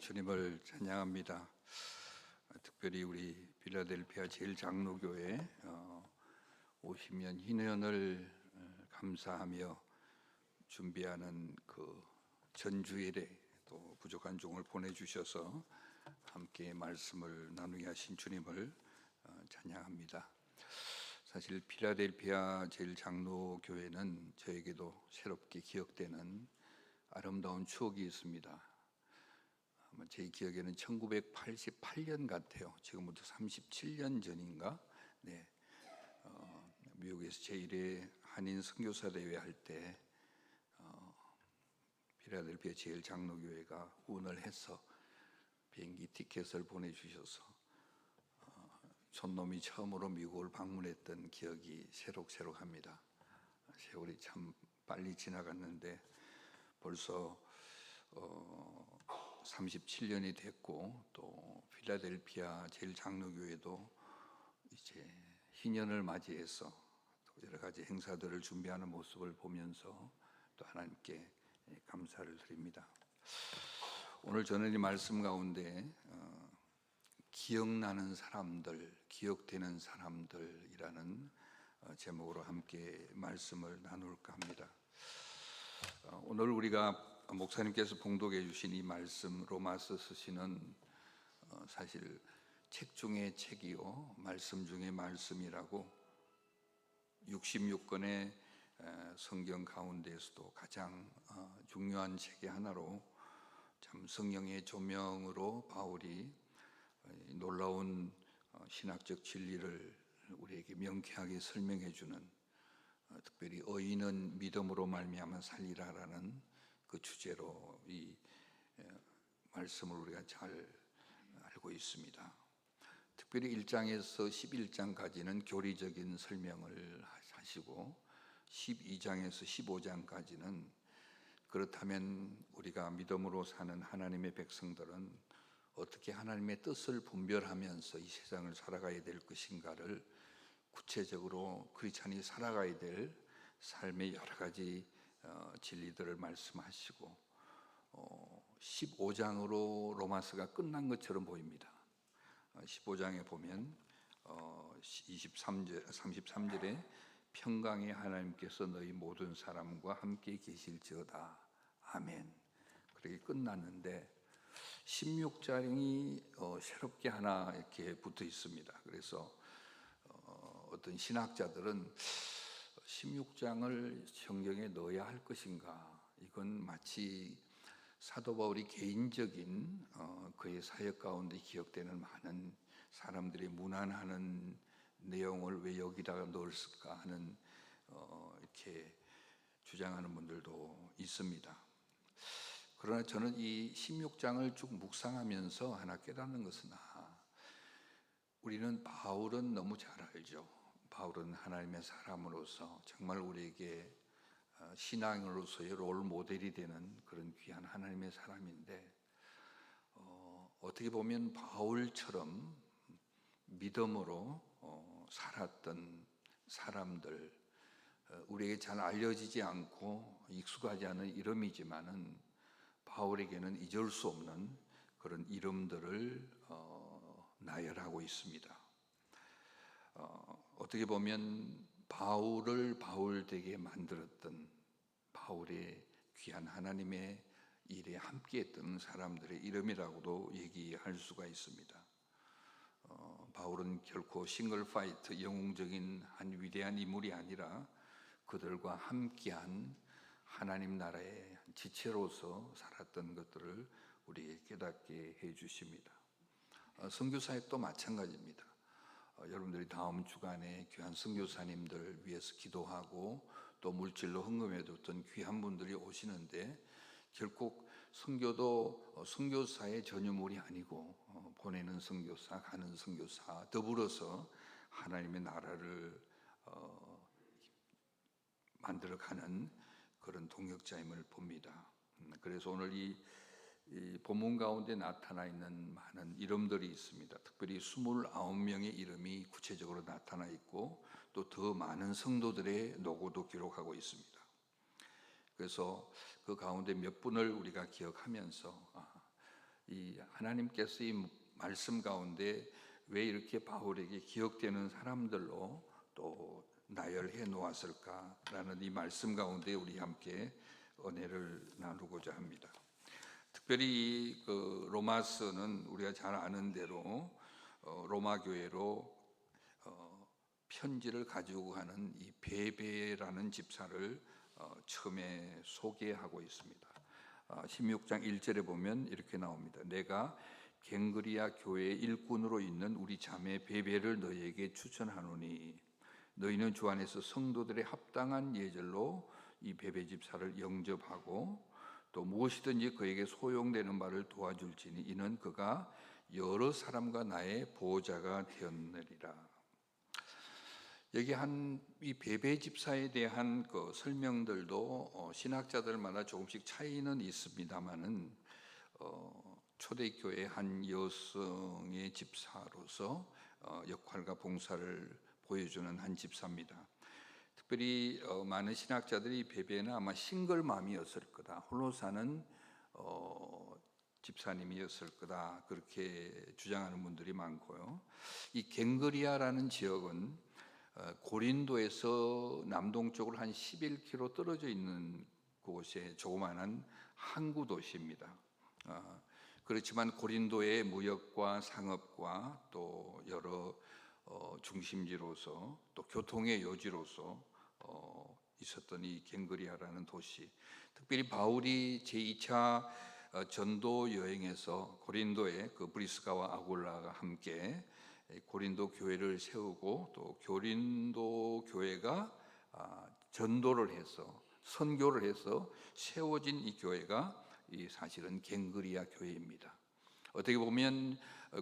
주님을 찬양합니다. 특별히 우리 필라델피아 제일장로교회 50년 희년을 감사하며 준비하는 그 전주일에 또 부족한 종을 보내주셔서 함께 말씀을 나누게 하신 주님을 찬양합니다. 사실 필라델피아 제일장로교회는 저에게도 새롭게 기억되는 아름다운 추억이 있습니다. 제 기억에는 1988년 같아요. 지금부터 37년 전인가? 네. 미국에서 제1회 한인 선교사 대회 할 때 필라델피아 제일 장로교회가 후원을 해서 비행기 티켓을 보내주셔서 촌놈이 처음으로 미국을 방문했던 기억이 새록새록합니다. 세월이 참 빨리 지나갔는데 벌써 37년이 됐고, 또 필라델피아 제일장로교회도 이제 희년을 맞이해서 또 여러 가지 행사들을 준비하는 모습을 보면서 또 하나님께 감사를 드립니다. 오늘 저는 이 말씀 가운데 기억나는 사람들, 기억되는 사람들이라는 제목으로 함께 말씀을 나눌까 합니다. 오늘 우리가 목사님께서 봉독해 주신 이 말씀, 로마서 서신은 사실 책 중에 책이요, 말씀 중에 말씀이라고 66권의 성경 가운데에서도 가장 중요한 책의 하나로, 참 성령의 조명으로 바울이 놀라운 신학적 진리를 우리에게 명쾌하게 설명해 주는, 특별히 의인은 믿음으로 말미암아 살리라라는 그 주제로 이 말씀을 우리가 잘 알고 있습니다. 특별히 1장에서 11장까지는 교리적인 설명을 하시고 12장에서 15장까지는 그렇다면 우리가 믿음으로 사는 하나님의 백성들은 어떻게 하나님의 뜻을 분별하면서 이 세상을 살아가야 될 것인가를 구체적으로 크리스찬이 살아가야 될 삶의 여러 가지 진리들을 말씀하시고 15장으로 로마서가 끝난 것처럼 보입니다. 15장에 보면 33절에 평강의 하나님께서 너희 모든 사람과 함께 계실지어다. 아멘. 그렇게 끝났는데 16장이 새롭게 하나 이렇게 붙어 있습니다. 그래서 어떤 신학자들은 16장을 성경에 넣어야 할 것인가? 이건 마치 사도 바울이 개인적인 그의 사역 가운데 기억되는 많은 사람들이 문안하는 내용을 왜 여기다가 넣었을까 하는 이렇게 주장하는 분들도 있습니다. 그러나 저는 이 16장을 쭉 묵상하면서 하나 깨닫는 것은, 우리는 바울은 너무 잘 알죠. 바울은 하나님의 사람으로서 정말 우리에게 신앙으로서의 롤 모델이 되는 그런 귀한 하나님의 사람인데, 어떻게 보면 바울처럼 믿음으로 살았던 사람들, 우리에게 잘 알려지지 않고 익숙하지 않은 이름이지만은 바울에게는 잊을 수 없는 그런 이름들을 나열하고 있습니다. 어떻게 보면 바울을 바울되게 만들었던, 바울의 귀한 하나님의 일에 함께했던 사람들의 이름이라고도 얘기할 수가 있습니다. 바울은 결코 싱글 파이트, 영웅적인 한 위대한 인물이 아니라 그들과 함께한 하나님 나라의 지체로서 살았던 것들을 우리에게 깨닫게 해 주십니다. 선교사역도 마찬가지입니다. 여러분들이 다음 주간에 귀한 선교사님들 위해서 기도하고 또 물질로 헌금해뒀던 귀한 분들이 오시는데, 결국 선교도 선교사의 전유물이 아니고 보내는 선교사, 가는 선교사, 더불어서 하나님의 나라를 만들어가는 그런 동역자임을 봅니다. 그래서 오늘 이 본문 가운데 나타나 있는 많은 이름들이 있습니다. 특별히 29명의 이름이 구체적으로 나타나 있고 또 더 많은 성도들의 노고도 기록하고 있습니다. 그래서 그 가운데 몇 분을 우리가 기억하면서 이 하나님께서 이 말씀 가운데 왜 이렇게 바울에게 기억되는 사람들로 또 나열해 놓았을까라는 이 말씀 가운데 우리 함께 은혜를 나누고자 합니다. 특별히 그 로마서는 우리가 잘 아는 대로 로마 교회로 편지를 가지고 가는 이 베베라는 집사를 처음에 소개하고 있습니다. 16장 1절에 보면 이렇게 나옵니다. 내가 갱그리아 교회의 일꾼으로 있는 우리 자매 베베를 너희에게 추천하노니 너희는 주 안에서 성도들의 합당한 예절로 이 베베 집사를 영접하고 또 무엇이든지 그에게 소용되는 바를 도와줄지니 이는 그가 여러 사람과 나의 보호자가 되었느니라. 여기 이 베베 집사에 대한 그 설명들도 신학자들마다 조금씩 차이는 있습니다만은 초대교회 한 여성의 집사로서 역할과 봉사를 보여주는 한 집사입니다. 특별히 많은 신학자들이 베베는 아마 싱글맘이었을 거다, 홀로 사는 집사님이었을 거다, 그렇게 주장하는 분들이 많고요. 이 갱그리아라는 지역은 고린도에서 남동쪽으로 한 11km 떨어져 있는 곳에 조그마한 항구 도시입니다. 그렇지만 고린도의 무역과 상업과 또 여러 중심지로서 또 교통의 요지로서 있었던 이 갱그리아라는 도시, 특별히 바울이 제2차 전도 여행에서 고린도의 그 브리스가와 아굴라가 함께 고린도 교회를 세우고 또 고린도 교회가 전도를 해서 선교를 해서 세워진 이 교회가 이 사실은 갱그리아 교회입니다. 어떻게 보면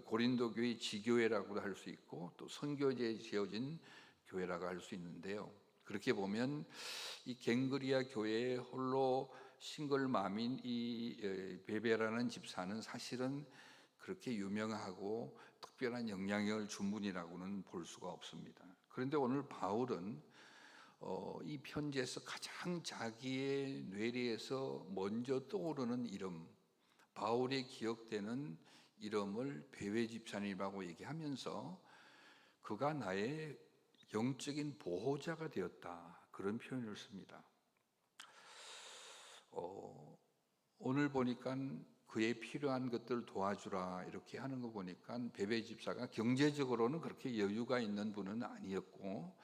고린도 교회 지교회라고도 할 수 있고 또 선교제에 지어진 교회라고 할 수 있는데요. 그렇게 보면 이 갱그리아 교회의 홀로 싱글맘인 이 베베라는 집사는 사실은 그렇게 유명하고 특별한 영향력을 준 분이라고는 볼 수가 없습니다. 그런데 오늘 바울은 이 편지에서 가장 자기의 뇌리에서 먼저 떠오르는 이름, 바울이 기억되는 이름을 베베 집사님이라고 얘기하면서 그가 나의 영적인 보호자가 되었다, 그런 표현을 씁니다. 오늘 보니까 그에 필요한 것들 도와주라 이렇게 하는 거 보니까 베베 집사가 경제적으로는 그렇게 여유가 있는 분은 아니었고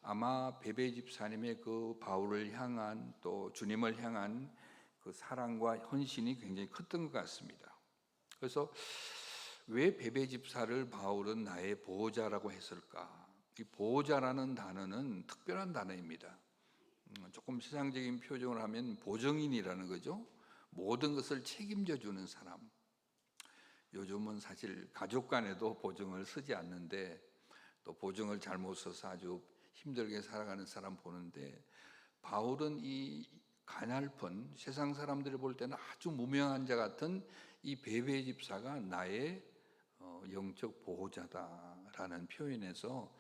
아마 베베 집사님의 그 바울을 향한 또 주님을 향한 그 사랑과 헌신이 굉장히 컸던 것 같습니다. 그래서 왜 베베 집사를 바울은 나의 보호자라고 했을까? 이 보호자라는 단어는 특별한 단어입니다. 조금 세상적인 표정을 하면 보증인이라는 거죠. 모든 것을 책임져 주는 사람. 요즘은 사실 가족 간에도 보증을 쓰지 않는데 또 보증을 잘못 써서 아주 힘들게 살아가는 사람 보는데, 바울은 이 가냘픈 세상 사람들이 볼 때는 아주 무명한 자 같은 이 베베 집사가 나의 영적 보호자다라는 표현에서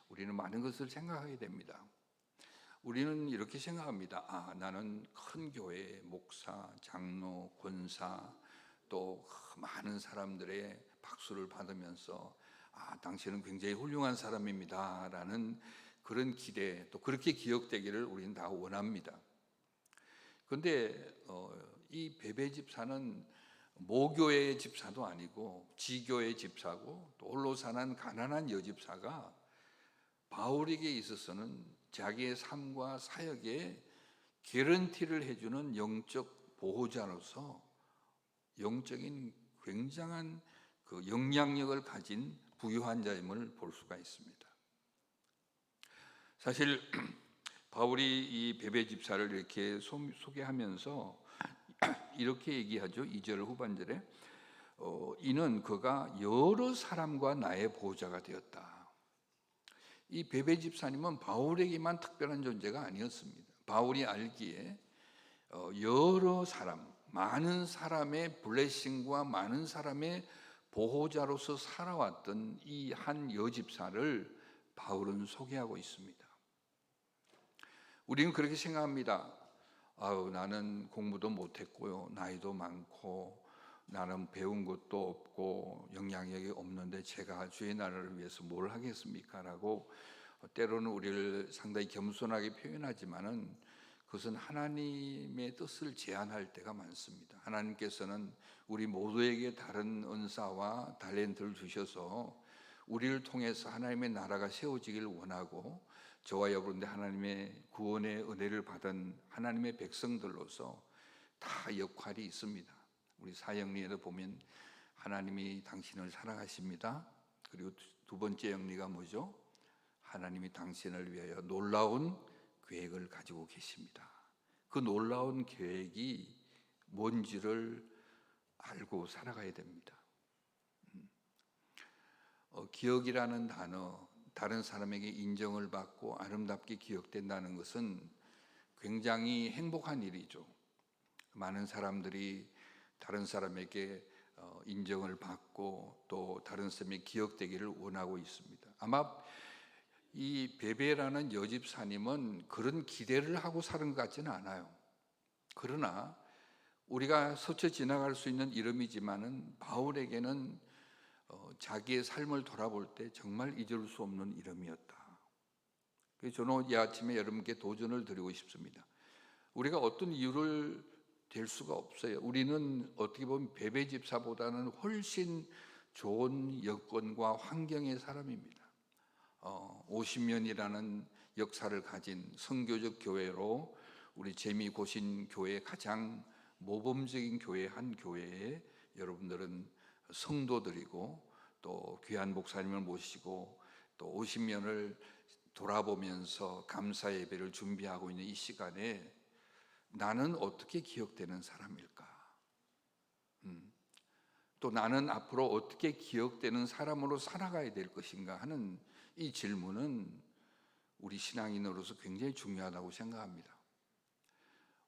우리는 많은 것을 생각하게 됩니다. 우리는 이렇게 생각합니다. 나는 큰 교회 목사, 장로, 권사 또 많은 사람들의 박수를 받으면서 당신은 굉장히 훌륭한 사람입니다 라는 그런 기대, 또 그렇게 기억되기를 우리는 다 원합니다. 그런데 이 베베 집사는 모교회의 집사도 아니고 지교의 집사고 또 홀로 사는 가난한 여집사가 바울에게 있어서는 자기의 삶과 사역에 개런티를 해주는 영적 보호자로서 영적인 굉장한 그 영향력을 가진 부유한 자임을 볼 수가 있습니다. 사실 바울이 이 베베 집사를 이렇게 소개하면서 이렇게 얘기하죠. 2절 후반절에 이는 그가 여러 사람과 나의 보호자가 되었다. 이 베베 집사님은 바울에게만 특별한 존재가 아니었습니다. 바울이 알기에 여러 사람, 많은 사람의 블레싱과 많은 사람의 보호자로서 살아왔던 이 한 여집사를 바울은 소개하고 있습니다. 우리는 그렇게 생각합니다. 나는 공부도 못했고요, 나이도 많고 나는 배운 것도 없고 영향력이 없는데 제가 주의 나라를 위해서 뭘 하겠습니까? 라고 때로는 우리를 상당히 겸손하게 표현하지만은 그것은 하나님의 뜻을 제한할 때가 많습니다. 하나님께서는 우리 모두에게 다른 은사와 탤런트를 주셔서 우리를 통해서 하나님의 나라가 세워지길 원하고, 저와 여러분들 하나님의 구원의 은혜를 받은 하나님의 백성들로서 다 역할이 있습니다. 우리 사형리에도 보면 하나님이 당신을 사랑하십니다. 그리고 두 번째 영리가 뭐죠? 하나님이 당신을 위하여 놀라운 계획을 가지고 계십니다. 그 놀라운 계획이 뭔지를 알고 살아가야 됩니다. 기억이라는 단어, 다른 사람에게 인정을 받고 아름답게 기억된다는 것은 굉장히 행복한 일이죠. 많은 사람들이 다른 사람에게 인정을 받고 또 다른 사람에게 기억되기를 원하고 있습니다. 아마 이 베베라는 여집사님은 그런 기대를 하고 사는 것 같지는 않아요. 그러나 우리가 스쳐 지나갈 수 있는 이름이지만은 바울에게는 자기의 삶을 돌아볼 때 정말 잊을 수 없는 이름이었다. 그래서 저는 이 아침에 여러분께 도전을 드리고 싶습니다. 우리가 어떤 이유를 될 수가 없어요. 우리는 어떻게 보면 베베 집사보다는 훨씬 좋은 여건과 환경의 사람입니다. 50년이라는 역사를 가진 선교적 교회로 우리 재미고신 교회 가장 모범적인 교회 한 교회에 여러분들은 성도들이고 또 귀한 목사님을 모시고 또 50년을 돌아보면서 감사 예배를 준비하고 있는 이 시간에 나는 어떻게 기억되는 사람일까? 또 나는 앞으로 어떻게 기억되는 사람으로 살아가야 될 것인가 하는 이 질문은 우리 신앙인으로서 굉장히 중요하다고 생각합니다.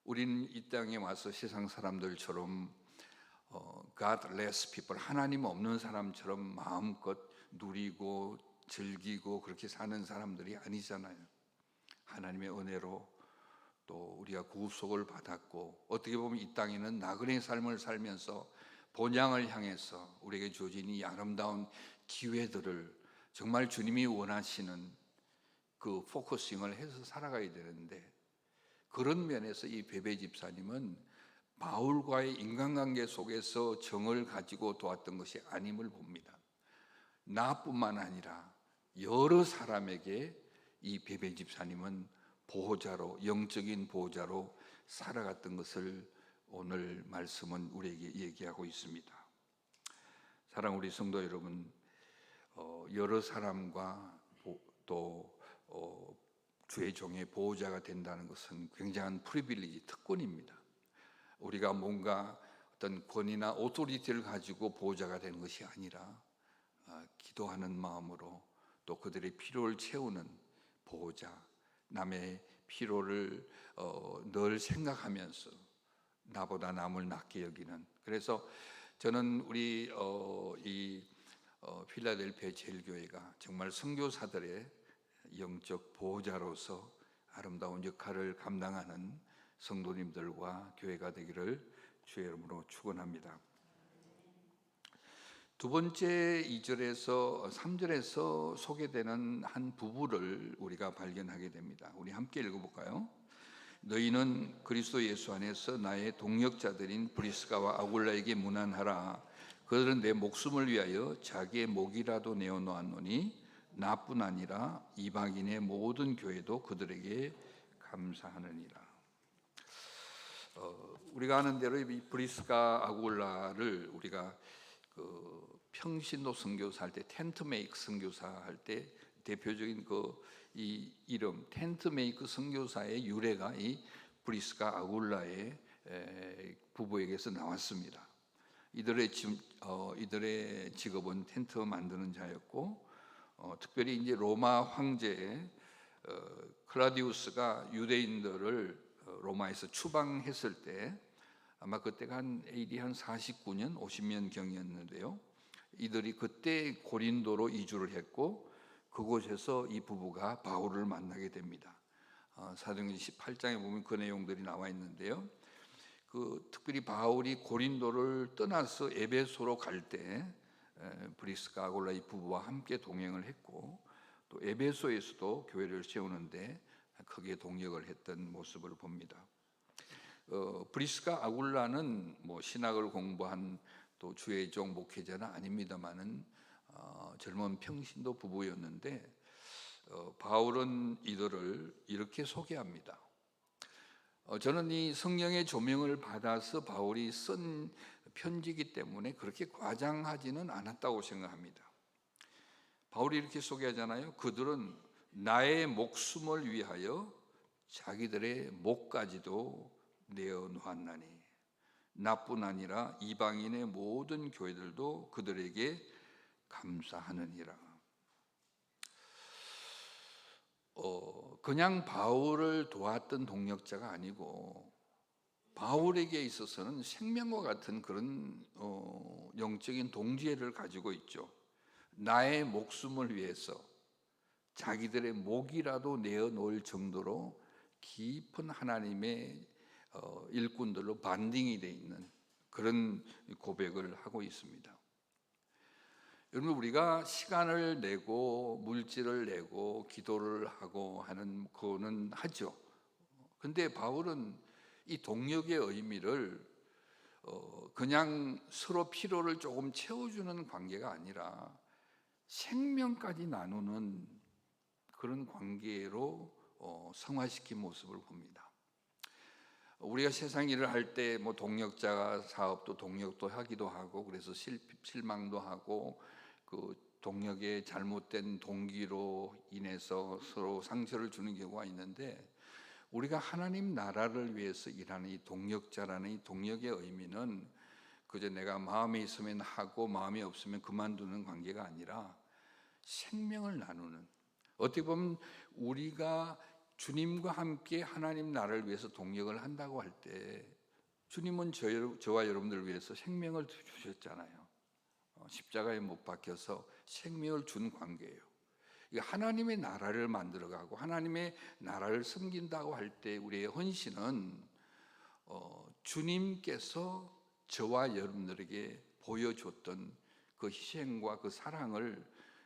우리는 이 땅에 와서 세상 사람들처럼 godless people, 하나님 없는 사람처럼 마음껏 누리고 즐기고 그렇게 사는 사람들이 아니잖아요. 하나님의 은혜로 또 우리가 구속을 받았고, 어떻게 보면 이 땅에는 나그네 삶을 살면서 본향을 향해서 우리에게 주어진 이 아름다운 기회들을 정말 주님이 원하시는 그 포커싱을 해서 살아가야 되는데, 그런 면에서 이 베베 집사님은 바울과의 인간관계 속에서 정을 가지고 도왔던 것이 아님을 봅니다. 나뿐만 아니라 여러 사람에게 이 베베 집사님은 보호자로, 영적인 보호자로 살아갔던 것을 오늘 말씀은 우리에게 얘기하고 있습니다. 사랑 우리 성도 여러분, 여러 사람과 또 주의 종의 보호자가 된다는 것은 굉장한 프리빌리지, 특권입니다. 우리가 뭔가 어떤 권위나 오토리티를 가지고 보호자가 되는 것이 아니라 기도하는 마음으로 또 그들의 필요를 채우는 보호자, 남의 필요를 늘 생각하면서 나보다 남을 낫게 여기는, 그래서 저는 우리 필라델피아 제일교회가 정말 선교사들의 영적 보호자로서 아름다운 역할을 감당하는 성도님들과 교회가 되기를 주의 이름으로 축원합니다. 두 번째 2절에서 3절에서 소개되는 한 부부를 우리가 발견하게 됩니다. 우리 함께 읽어볼까요? 너희는 그리스도 예수 안에서 나의 동역자들인 브리스가와 아굴라에게 문안하라. 그들은 내 목숨을 위하여 자기의 목이라도 내어놓았노니 나뿐 아니라 이방인의 모든 교회도 그들에게 감사하느니라. 우리가 아는 대로 이 브리스가 아굴라를 우리가 평신도 선교사 할 때, 텐트 메이크 선교사 할 때 대표적인 이 이름 텐트 메이크 선교사의 유래가 이 브리스가 아굴라의 부부에게서 나왔습니다. 이들의 직업은 텐트 만드는 자였고, 특별히 이제 로마 황제 클라디우스가 유대인들을 로마에서 추방했을 때, 아마 그때가 한 AD 한 49년 50년 경이었는데요. 이들이 그때 고린도로 이주를 했고, 그곳에서 이 부부가 바울을 만나게 됩니다. 사도행전 18장에 보면 그 내용들이 나와 있는데요. 특별히 바울이 고린도를 떠나서 에베소로 갈 때 브리스가 아굴라의 부부와 함께 동행을 했고, 또 에베소에서도 교회를 세우는데 크게 동역을 했던 모습을 봅니다. 브리스가 아굴라는 신학을 공부한 또 주의 종 목회자는 아닙니다만은 젊은 평신도 부부였는데, 바울은 이들을 이렇게 소개합니다. 저는 이 성령의 조명을 받아서 바울이 쓴 편지이기 때문에 그렇게 과장하지는 않았다고 생각합니다. 바울이 이렇게 소개하잖아요. 그들은 나의 목숨을 위하여 자기들의 목까지도 내어놓았나니, 나뿐 아니라 이방인의 모든 교회들도 그들에게 감사하느니라. 그냥 바울을 도왔던 동역자가 아니고 바울에게 있어서는 생명과 같은 그런 영적인 동지애를 가지고 있죠. 나의 목숨을 위해서 자기들의 목이라도 내어놓을 정도로 깊은 하나님의 일꾼들로 반딩이 되어 있는 그런 고백을 하고 있습니다. 여러분, 우리가 시간을 내고 물질을 내고 기도를 하고 하는 거는 하죠. 근데 바울은 이 동역의 의미를 그냥 서로 필요를 조금 채워주는 관계가 아니라 생명까지 나누는 그런 관계로 성화시킨 모습을 봅니다. 우리가 세상 일을 할 때 동역자가 사업도 동역도 하기도 하고, 그래서 실망도 하고, 그 동역의 잘못된 동기로 인해서 서로 상처를 주는 경우가 있는데, 우리가 하나님 나라를 위해서 일하는 이 동역자라는 이 동역의 의미는 그저 내가 마음이 있으면 하고 마음이 없으면 그만두는 관계가 아니라 생명을 나누는, 어떻게 보면 우리가 주님과 함께 하나님 나라를 위해서 동역을 한다고 할 때 주님은 저와 여러분들을 위해서 생명을 주셨잖아요. 십자가에 못 박혀서 생명을 준 관계예요. 하나님의 나라를 만들어가고 하나님의 나라를 섬긴다고 할 때 우리의 헌신은 주님께서 저와 여러분들에게 보여줬던 그 희생과 그 사랑을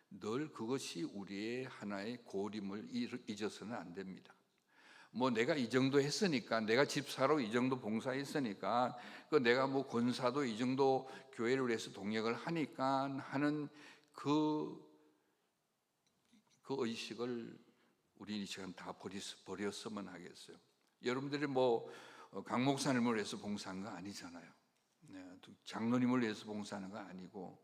늘 그것이 우리의 하나의 고림을 잊어서는 안 됩니다. 내가 이 정도 했으니까, 내가 집사로 이 정도 봉사했으니까, 내가 권사도 이 정도 교회를 위해서 동역을 하니까 하는 그 의식을 우리 이 시간 다 버렸으면 하겠어요. 여러분들이 강 목사님을 위해서 봉사한 거 아니잖아요. 장로님을 위해서 봉사하는 거 아니고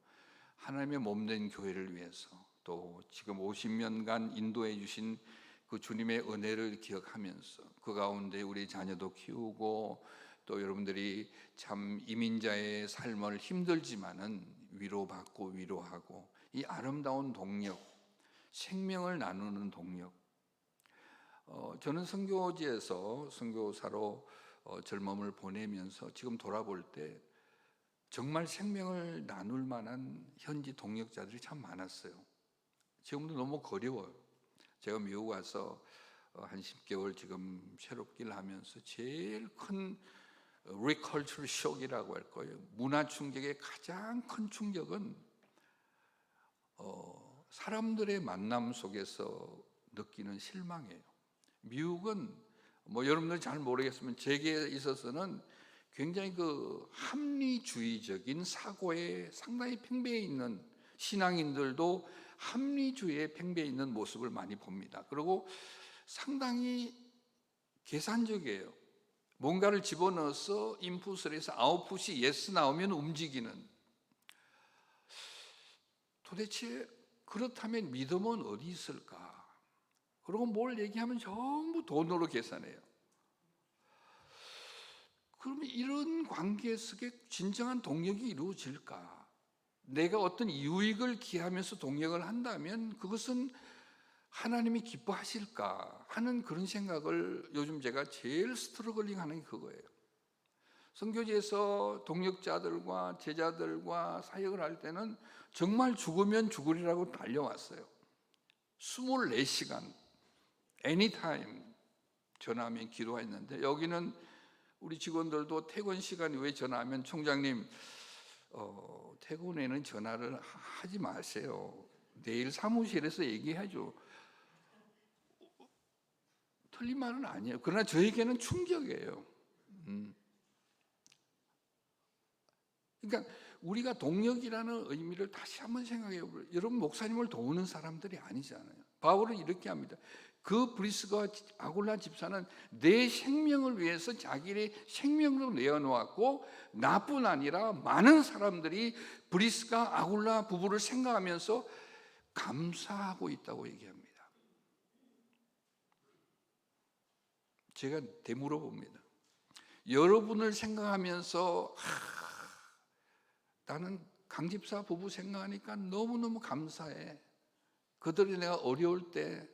하나님의 몸된 교회를 위해서, 또 지금 50년간 인도해 주신 그 주님의 은혜를 기억하면서 그 가운데 우리 자녀도 키우고, 또 여러분들이 참 이민자의 삶을 힘들지만은 위로받고 위로하고, 이 아름다운 동력, 생명을 나누는 동력. 저는 선교지에서 선교사로 젊음을 보내면서 지금 돌아볼 때 정말 생명을 나눌 만한 현지 동역자들이 참 많았어요. 지금도 너무 그리워요. 제가 미국 와서 한 10개월 지금 새롭게 하면서 제일 큰 리컬처럴 쇼크라고 할 거예요. 문화 충격의 가장 큰 충격은 사람들의 만남 속에서 느끼는 실망이에요. 미국은 여러분들 잘 모르겠으면 제게 있어서는 굉장히 그 합리주의적인 사고에 상당히 팽배해 있는, 신앙인들도 합리주의에 팽배해 있는 모습을 많이 봅니다. 그리고 상당히 계산적이에요. 뭔가를 집어넣어서 인풋을 해서 아웃풋이 예스 나오면 움직이는. 도대체 그렇다면 믿음은 어디 있을까? 그리고 뭘 얘기하면 전부 돈으로 계산해요. 그러면 이런 관계 속에 진정한 동역이 이루어질까? 내가 어떤 유익을 기하면서 동역을 한다면 그것은 하나님이 기뻐하실까 하는 그런 생각을 요즘 제가 제일 스트러글링 하는 게 그거예요. 선교지에서 동역자들과 제자들과 사역을 할 때는 정말 죽으면 죽으리라고 달려왔어요. 24시간 anytime 전화하면 기도했는데, 여기는 우리 직원들도 퇴근 시간 왜 전화하면 총장님 퇴근 후에는 전화를 하지 마세요. 내일 사무실에서 얘기하죠. 틀린 말은 아니에요. 그러나 저에게는 충격이에요. 그러니까 우리가 동력이라는 의미를 다시 한번 생각해 보세요. 여러분 목사님을 도우는 사람들이 아니잖아요. 바울은 이렇게 합니다. 그 브리스가 아굴라 집사는 내 생명을 위해서 자기의 생명도 내어놓았고 나뿐 아니라 많은 사람들이 브리스가 아굴라 부부를 생각하면서 감사하고 있다고 얘기합니다. 제가 되물어 봅니다. 여러분을 생각하면서 나는 강집사 부부 생각하니까 너무너무 감사해. 그들이 내가 어려울 때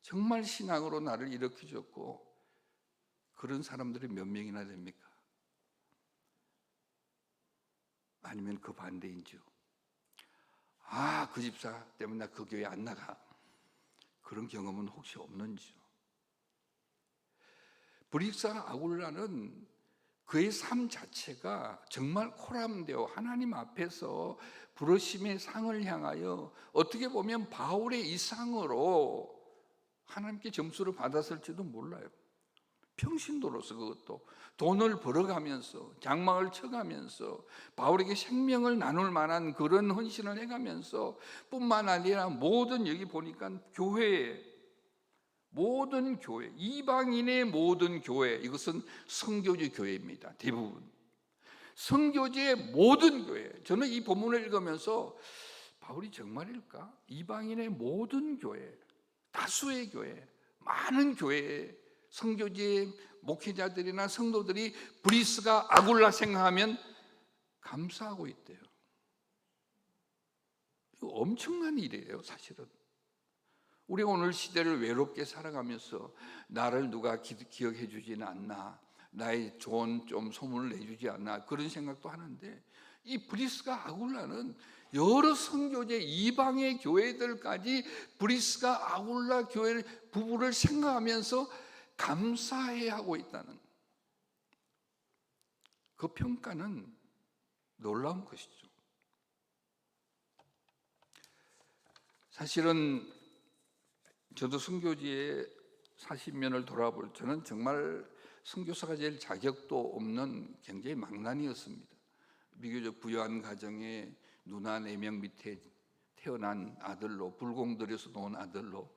정말 신앙으로 나를 일으켜줬고, 그런 사람들이 몇 명이나 됩니까? 아니면 그 반대인지요? 그 집사 때문에 나 그 교회 안 나가. 그런 경험은 혹시 없는지요? 브릭사 아굴라는 그의 삶 자체가 정말 코람데오 하나님 앞에서 부르심의 상을 향하여 어떻게 보면 바울의 이상으로 하나님께 점수를 받았을지도 몰라요. 평신도로서 그것도 돈을 벌어가면서 장막을 쳐가면서 바울에게 생명을 나눌 만한 그런 헌신을 해가면서 뿐만 아니라 모든 여기 보니까 모든 교회, 이방인의 모든 교회, 이것은 선교지 교회입니다. 대부분 선교지의 모든 교회. 저는 이 본문을 읽으면서 바울이 정말일까? 이방인의 모든 교회, 다수의 교회, 많은 교회, 선교지의 목회자들이나 성도들이 브리스가 아굴라 생각하면 감사하고 있대요. 이거 엄청난 일이에요, 사실은. 우리가 오늘 시대를 외롭게 살아가면서 나를 누가 기억해 주지는 않나, 나의 좋은 좀 소문을 내주지 않나, 그런 생각도 하는데, 이 브리스가 아굴라는 여러 선교제 이방의 교회들까지 브리스가 아굴라 교회 부부를 생각하면서 감사해야 하고 있다는 그 평가는 놀라운 것이죠. 사실은 저도 선교지에 40년을 돌아볼 저는 정말 선교사가 될 자격도 없는 굉장히 망난이었습니다. 비교적 부유한 가정에 누나 4명 밑에 태어난 아들로, 불공들여서 놓은 아들로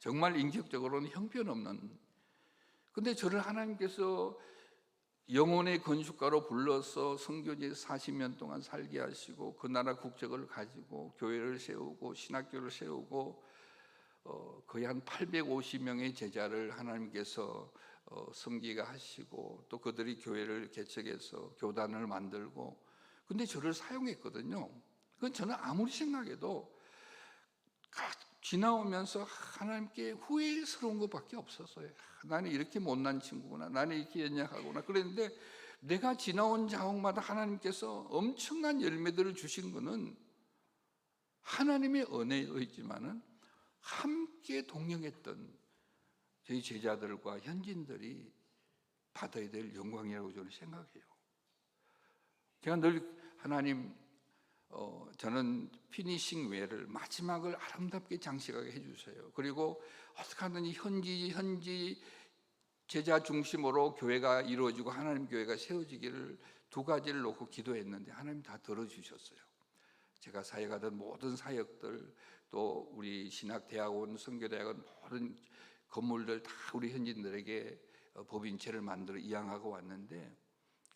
정말 인격적으로는 형편없는, 근데 저를 하나님께서 영혼의 건축가로 불러서 선교지에 40년 동안 살게 하시고 그 나라 국적을 가지고 교회를 세우고 신학교를 세우고 거의 한 850명의 제자를 하나님께서 섬기게 하시고 또 그들이 교회를 개척해서 교단을 만들고, 근데 저를 사용했거든요. 그건 저는 아무리 생각해도 지나오면서 하나님께 후회스러운 것밖에 없었어요. 나는 이렇게 못난 친구구나, 나는 이렇게 연약하구나. 그랬는데 내가 지나온 자옥마다 하나님께서 엄청난 열매들을 주신 것은 하나님의 은혜였지만은 함께 동행했던 저희 제자들과 현지인들이 받아야 될 영광이라고 저는 생각해요. 제가 늘 하나님, 저는 피니싱 웨어를 마지막을 아름답게 장식하게 해주세요. 그리고 어떻게 하든지 현지 제자 중심으로 교회가 이루어지고 하나님 교회가 세워지기를 두 가지를 놓고 기도했는데 하나님 다 들어주셨어요. 제가 사역하던 모든 사역들, 또 우리 신학대학원, 선교대학원 모든 건물들 다 우리 현지인들에게 법인체를 만들어 이양하고 왔는데,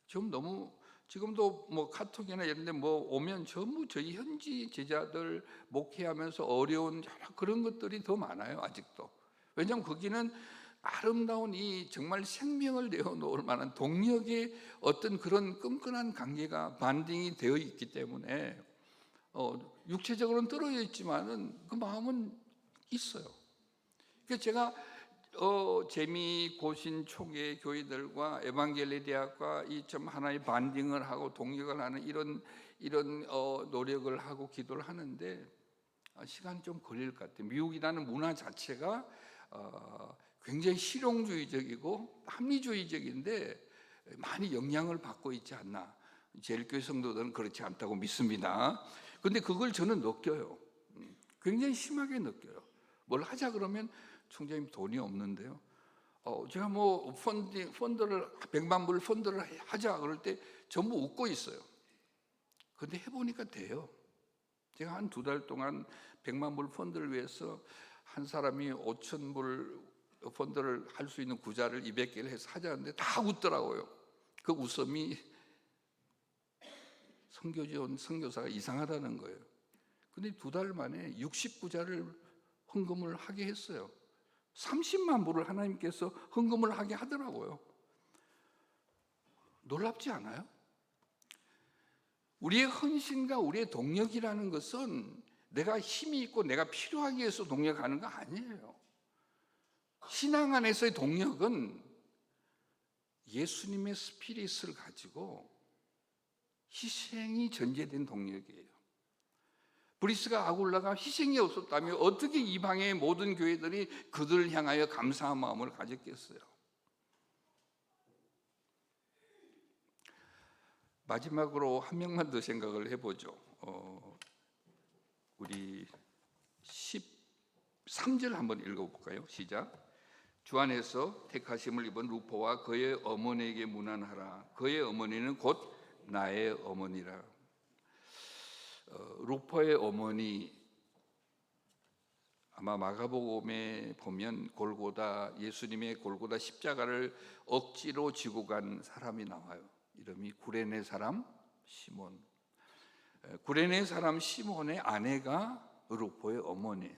지금도 뭐 카톡이나 이런 데 뭐 오면 전부 저희 현지 제자들 목회하면서 어려운 여러 그런 것들이 더 많아요, 아직도. 왜냐하면 거기는 아름다운 이 정말 생명을 내어놓을 만한 동력의 어떤 그런 끈끈한 관계가 반딩이 되어 있기 때문에 육체적으로는 떨어져 있지만은 그 마음은 있어요. 그래서 제가 재미 고신 초계 교회들과 에반겔리 대학과 이 좀 하나의 반딩을 하고 동력을 하는 이런 노력을 하고 기도를 하는데 시간이 좀 걸릴 것 같아요. 미국이라는 문화 자체가 굉장히 실용주의적이고 합리주의적인데 많이 영향을 받고 있지 않나. 제일교회 성도들은 그렇지 않다고 믿습니다. 근데 그걸 저는 느껴요. 굉장히 심하게 느껴요. 뭘 하자 그러면 총장님 돈이 없는데요. 제가 뭐 펀드를 100만 불 펀드를 하자 그럴 때 전부 웃고 있어요. 근데 해보니까 돼요. 제가 한 2달 동안 100만 불 펀드를 위해서 한 사람이 5천 불 펀드를 할 수 있는 구자를 200개를 해서 하자는데 다 웃더라고요. 그 웃음이 선교지 온 선교사가 이상하다는 거예요. 근데 2달 만에 60구자를 헌금을 하게 했어요. 30만 불을 하나님께서 헌금을 하게 하더라고요. 놀랍지 않아요? 우리의 헌신과 우리의 동력이라는 것은 내가 힘이 있고 내가 필요하기 위해서 동력하는 거 아니에요. 신앙 안에서의 동력은 예수님의 스피릿을 가지고 희생이 전제된 동력이에요. 브리스가 아굴라가 희생이 없었다면 어떻게 이방의 모든 교회들이 그들을 향하여 감사한 마음을 가졌겠어요? 마지막으로 한 명만 더 생각을 해보죠. 우리 13절 한번 읽어볼까요? 시작. 주 안에서 택하심을 입은 루포와 그의 어머니에게 문안하라. 그의 어머니는 곧 나의 어머니라. 루포의 어머니, 아마 마가복음에 보면 골고다, 예수님의 골고다 십자가를 억지로 지고 간 사람이 나와요. 이름이 구레네 사람 시몬. 구레네 사람 시몬의 아내가 루포의 어머니.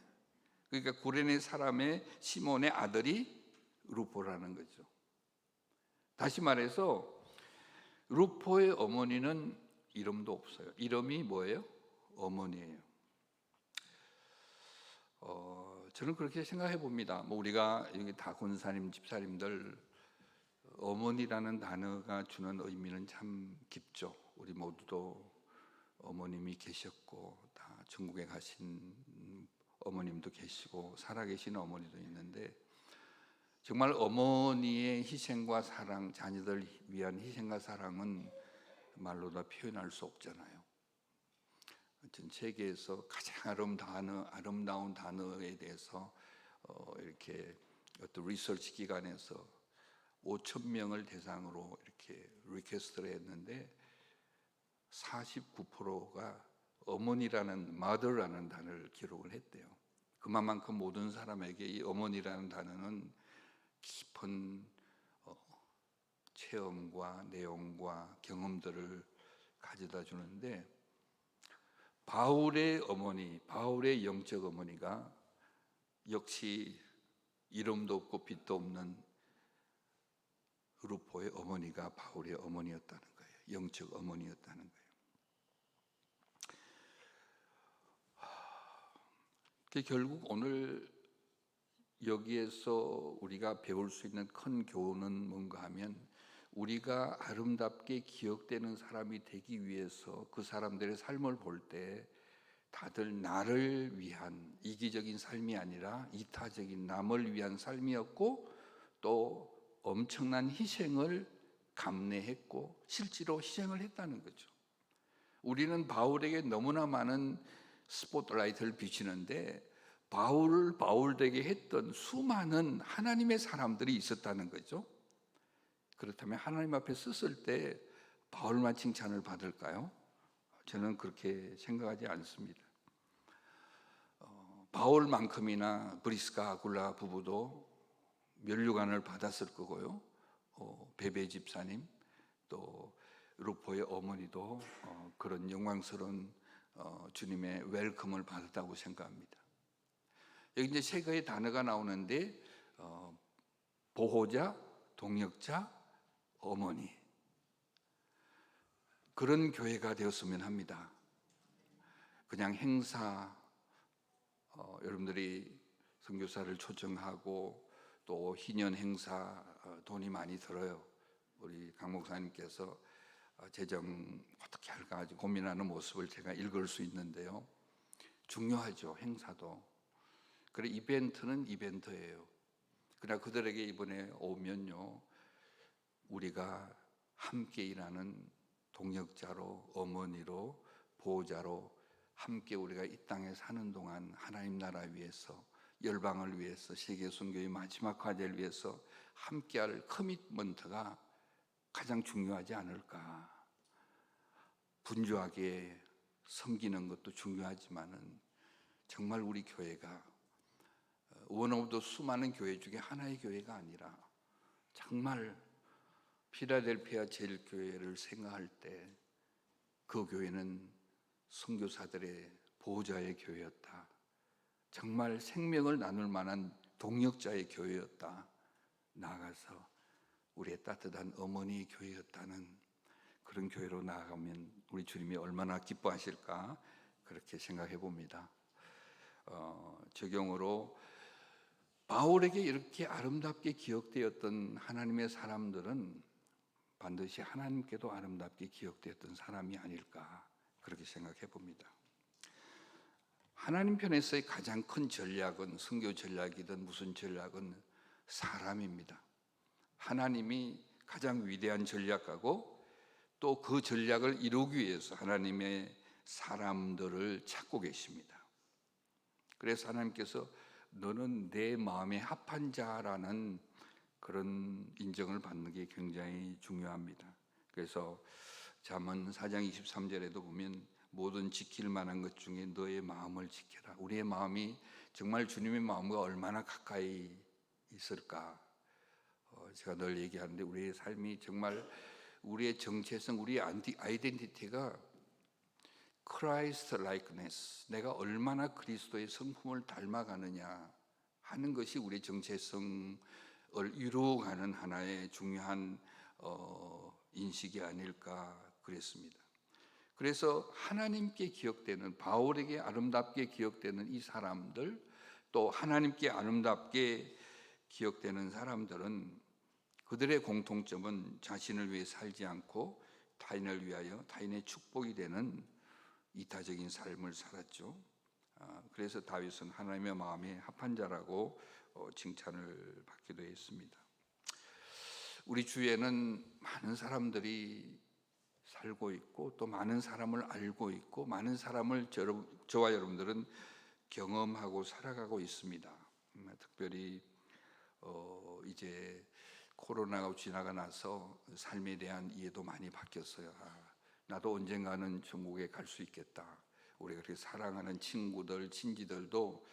그러니까 구레네 사람의 시몬의 아들이 루포라는 거죠. 다시 말해서 루포의 어머니는 이름도 없어요. 이름이 뭐예요? 어머니예요. 저는 그렇게 생각해 봅니다. 뭐 우리가 여기 다 권사님, 집사님들 어머니라는 단어가 주는 의미는 참 깊죠. 우리 모두도 어머님이 계셨고 다 천국에 가신 어머님도 계시고 살아계신 어머니도 있는데 정말 어머니의 희생과 사랑, 자녀들 위한 희생과 사랑은 말로 다 표현할 수 없잖아요. 전 세계에서 가장 아름다운 단어에 대해서 이렇게 어떤 리서치 기관에서 5,000명을 대상으로 이렇게 리퀘스트를 했는데 49%가 어머니라는 mother라는 단어를 기록을 했대요. 그만큼 모든 사람에게 이 어머니라는 단어는 깊은 체험과 내용과 경험들을 가져다 주는데 바울의 어머니, 바울의 영적 어머니가 역시 이름도 없고 빛도 없는 루포의 어머니가 바울의 어머니였다는 거예요. 영적 어머니였다는 거예요. 결국 오늘 여기에서 우리가 배울 수 있는 큰 교훈은 뭔가 하면 우리가 아름답게 기억되는 사람이 되기 위해서 그 사람들의 삶을 볼 때 다들 나를 위한 이기적인 삶이 아니라 이타적인 남을 위한 삶이었고 또 엄청난 희생을 감내했고 실제로 희생을 했다는 거죠. 우리는 바울에게 너무나 많은 스포트라이트를 비치는데 바울을 바울되게 했던 수많은 하나님의 사람들이 있었다는 거죠. 그렇다면 하나님 앞에 섰을 때 바울만 칭찬을 받을까요? 저는 그렇게 생각하지 않습니다. 바울만큼이나 브리스가 아굴라 부부도 면류관을 받았을 거고요. 베베 집사님 또 루포의 어머니도 그런 영광스러운 주님의 웰컴을 받았다고 생각합니다. 여기 이제 세 개의 단어가 나오는데 보호자, 동역자, 어머니, 그런 교회가 되었으면 합니다. 그냥 행사, 여러분들이 선교사를 초청하고 또 희년 행사 돈이 많이 들어요. 우리 강 목사님께서 재정 어떻게 할까 아주 고민하는 모습을 제가 읽을 수 있는데요. 중요하죠, 행사도. 그래 이벤트는 이벤트예요. 그러나 그들에게 이번에 오면요, 우리가 함께 일하는 동역자로, 어머니로, 보호자로 함께 우리가 이 땅에 사는 동안 하나님 나라 위해서, 열방을 위해서, 세계 선교의 마지막 과제를 위해서 함께할 커미트먼트가 가장 중요하지 않을까. 분주하게 섬기는 것도 중요하지만은 정말 우리 교회가 원오브도 수많은 교회 중에 하나의 교회가 아니라 정말 필라델피아 제일교회를 생각할 때 그 교회는 선교사들의 보호자의 교회였다. 정말 생명을 나눌 만한 동역자의 교회였다. 나아가서 우리의 따뜻한 어머니 교회였다는 그런 교회로 나아가면 우리 주님이 얼마나 기뻐하실까 그렇게 생각해 봅니다. 적용으로 바울에게 이렇게 아름답게 기억되었던 하나님의 사람들은 반드시 하나님께도 아름답게 기억되었던 사람이 아닐까 그렇게 생각해 봅니다. 하나님 편에서의 가장 큰 전략은 선교 전략이든 무슨 전략은 사람입니다. 하나님이 가장 위대한 전략가고 또 그 전략을 이루기 위해서 하나님의 사람들을 찾고 계십니다. 그래서 하나님께서 너는 내 마음에 합한 자라는 그런 인정을 받는 게 굉장히 중요합니다. 그래서 잠언 4장 23절에도 보면 모든 지킬 만한 것 중에 너의 마음을 지켜라. 우리의 마음이 정말 주님의 마음과 얼마나 가까이 있을까. 제가 늘 얘기하는데 우리의 삶이 정말 우리의 정체성, 우리의 아이덴티티가 크라이스트 라이크네스, 내가 얼마나 그리스도의 성품을 닮아가느냐 하는 것이 우리의 정체성을 이루어가는 하나의 중요한 인식이 아닐까 그랬습니다. 그래서 하나님께 기억되는, 바울에게 아름답게 기억되는 이 사람들, 또 하나님께 아름답게 기억되는 사람들은 그들의 공통점은 자신을 위해 살지 않고 타인을 위하여 타인의 축복이 되는 이타적인 삶을 살았죠. 그래서 다윗은 하나님의 마음에 합한 자라고 칭찬을 받기도 했습니다. 우리 주위에는 많은 사람들이 살고 있고 또 많은 사람을 알고 있고 많은 사람을 저와 여러분들은 경험하고 살아가고 있습니다. 특별히 이제 코로나가 지나가 나서 삶에 대한 이해도 많이 바뀌었어요. 나도 언젠가는 천국에 갈 수 있겠다. 우리가 그렇게 사랑하는 친구들, 친지들도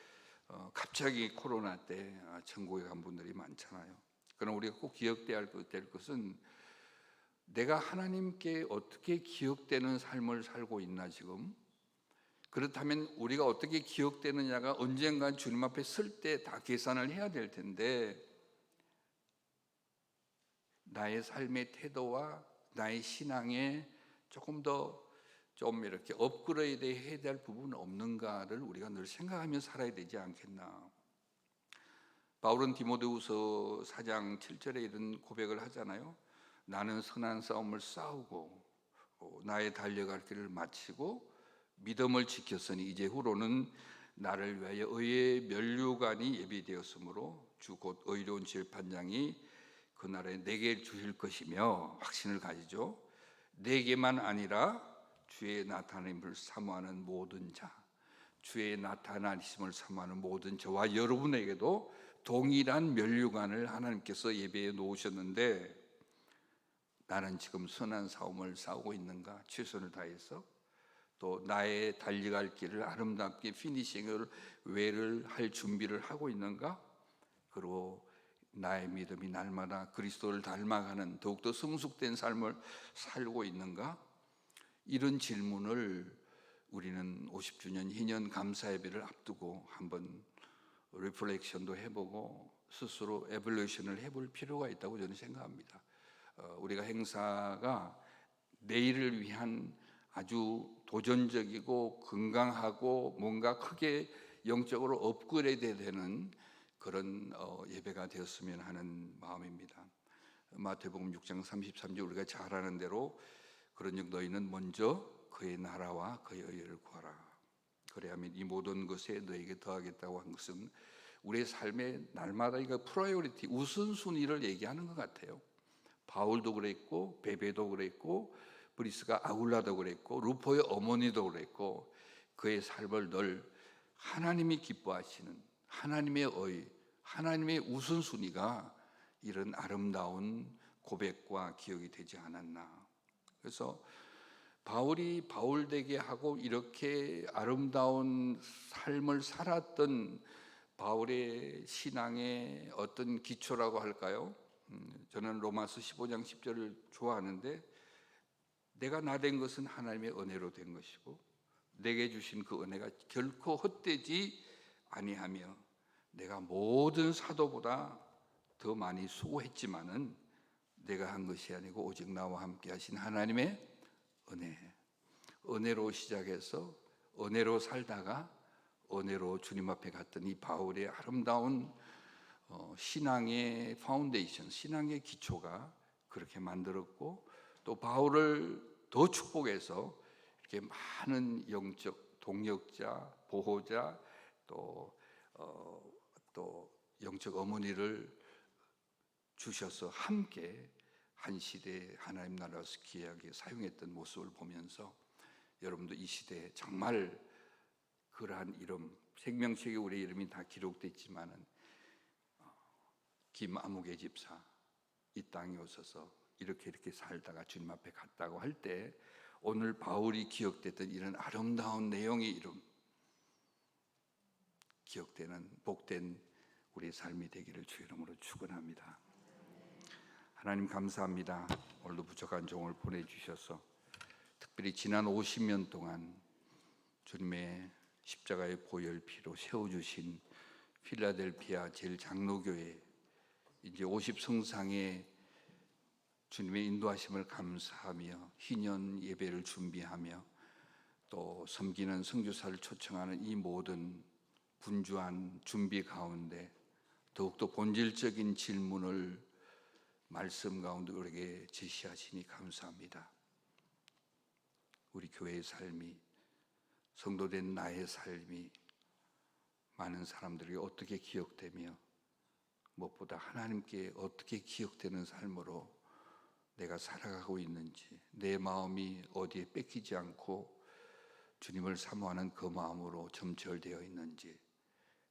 갑자기 코로나 때 천국에 간 분들이 많잖아요. 그러나 우리가 꼭 기억돼야 될 것은 내가 하나님께 어떻게 기억되는 삶을 살고 있나 지금? 그렇다면 우리가 어떻게 기억되느냐가 언젠간 주님 앞에 설 때 다 계산을 해야 될 텐데 나의 삶의 태도와 나의 신앙에 조금 더 좀 이렇게 업그레이드 해야 될 부분은 없는가를 우리가 늘 생각하며 살아야 되지 않겠나. 바울은 디모데후서 4장 7절에 이런 고백을 하잖아요. 나는 선한 싸움을 싸우고 나의 달려갈 길을 마치고 믿음을 지켰으니 이제 후로는 나를 위하여 의의 면류관이 예비되었으므로 주 곧 의로운 재판장이 그날에 내게 주실 것이며 확신을 가지죠. 내게만 아니라 주의 나타남을 사모하는 모든 자, 주의 나타나심을 사모하는 모든 저와 여러분에게도 동일한 면류관을 하나님께서 예배해 놓으셨는데 나는 지금 선한 싸움을 싸우고 있는가? 최선을 다해서 또 나의 달려갈 길을 아름답게 피니싱을 웨이를 할 준비를 하고 있는가? 그리고 나의 믿음이 날마다 그리스도를 닮아가는 더욱더 성숙된 삶을 살고 있는가? 이런 질문을 우리는 50주년 희년 감사 예배를 앞두고 한번 리플렉션도 해보고 스스로 에볼루션을 해볼 필요가 있다고 저는 생각합니다. 우리가 행사가 내일을 위한 아주 도전적이고 건강하고 뭔가 크게 영적으로 업그레이드 되는 그런 예배가 되었으면 하는 마음입니다. 마태복음 6장 33절 우리가 잘 아는 대로 그런즉 너희는 먼저 그의 나라와 그의 의를 구하라. 그래야만 이 모든 것에 너에게 더하겠다고 한 것은 우리의 삶의 날마다 이거 프라이어리티 우선순위를 얘기하는 것 같아요. 바울도 그랬고 베베도 그랬고 브리스가 아굴라도 그랬고 루포의 어머니도 그랬고 그의 삶을 늘 하나님이 기뻐하시는 하나님의 하나님의 우선순위가 이런 아름다운 고백과 기억이 되지 않았나. 그래서 바울이 바울되게 하고 이렇게 아름다운 삶을 살았던 바울의 신앙의 어떤 기초라고 할까요? 저는 로마서 15장 10절을 좋아하는데 내가 나 된 것은 하나님의 은혜로 된 것이고 내게 주신 그 은혜가 결코 헛되지 아니하며 내가 모든 사도보다 더 많이 수고했지만은 내가 한 것이 아니고 오직 나와 함께 하신 하나님의 은혜로 시작해서 은혜로 살다가 은혜로 주님 앞에 갔던 이 바울의 아름다운 신앙의 파운데이션, 신앙의 기초가 그렇게 만들었고 또 바울을 더 축복해서 이렇게 많은 영적 동역자, 보호자 또 영적 어머니를 주셔서 함께 한 시대에 하나님 나라에서 귀하게 사용했던 모습을 보면서 여러분도 이 시대에 정말 그러한 이름, 생명책에 우리의 이름이 다 기록됐지만은 김아무개 집사 이 땅에 오셔서 이렇게 살다가 주님 앞에 갔다고 할 때 오늘 바울이 기억됐던 이런 아름다운 내용의 이름 기억되는 복된 우리의 삶이 되기를 주의 이름으로 축원합니다. 하나님 감사합니다. 오늘도 부족한 종을 보내주셔서 특별히 지난 50년 동안 주님의 십자가의 보혈 피로 세워주신 필라델피아 제일장로교회 이제 50성상에 주님의 인도하심을 감사하며 희년 예배를 준비하며 또 섬기는 선교사를 초청하는 이 모든 분주한 준비 가운데 더욱더 본질적인 질문을 말씀 가운데 우리에게 제시하시니 감사합니다. 우리 교회의 삶이 성도된 나의 삶이 많은 사람들에게 어떻게 기억되며 무엇보다 하나님께 어떻게 기억되는 삶으로 내가 살아가고 있는지 내 마음이 어디에 뺏기지 않고 주님을 사모하는 그 마음으로 점철되어 있는지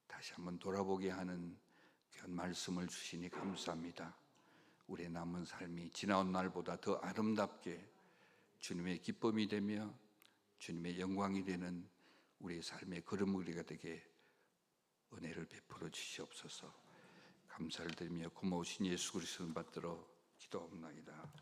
다시 한번 돌아보게 하는 그런 말씀을 주시니 감사합니다. 우리의 남은 삶이 지나온 날보다 더 아름답게 주님의 기쁨이 되며 주님의 영광이 되는 우리의 삶의 걸음걸이가 되게 은혜를 베풀어 주시옵소서. 감사를 드리며 고마우신 예수 그리스도를 받들어 기도하옵나이다.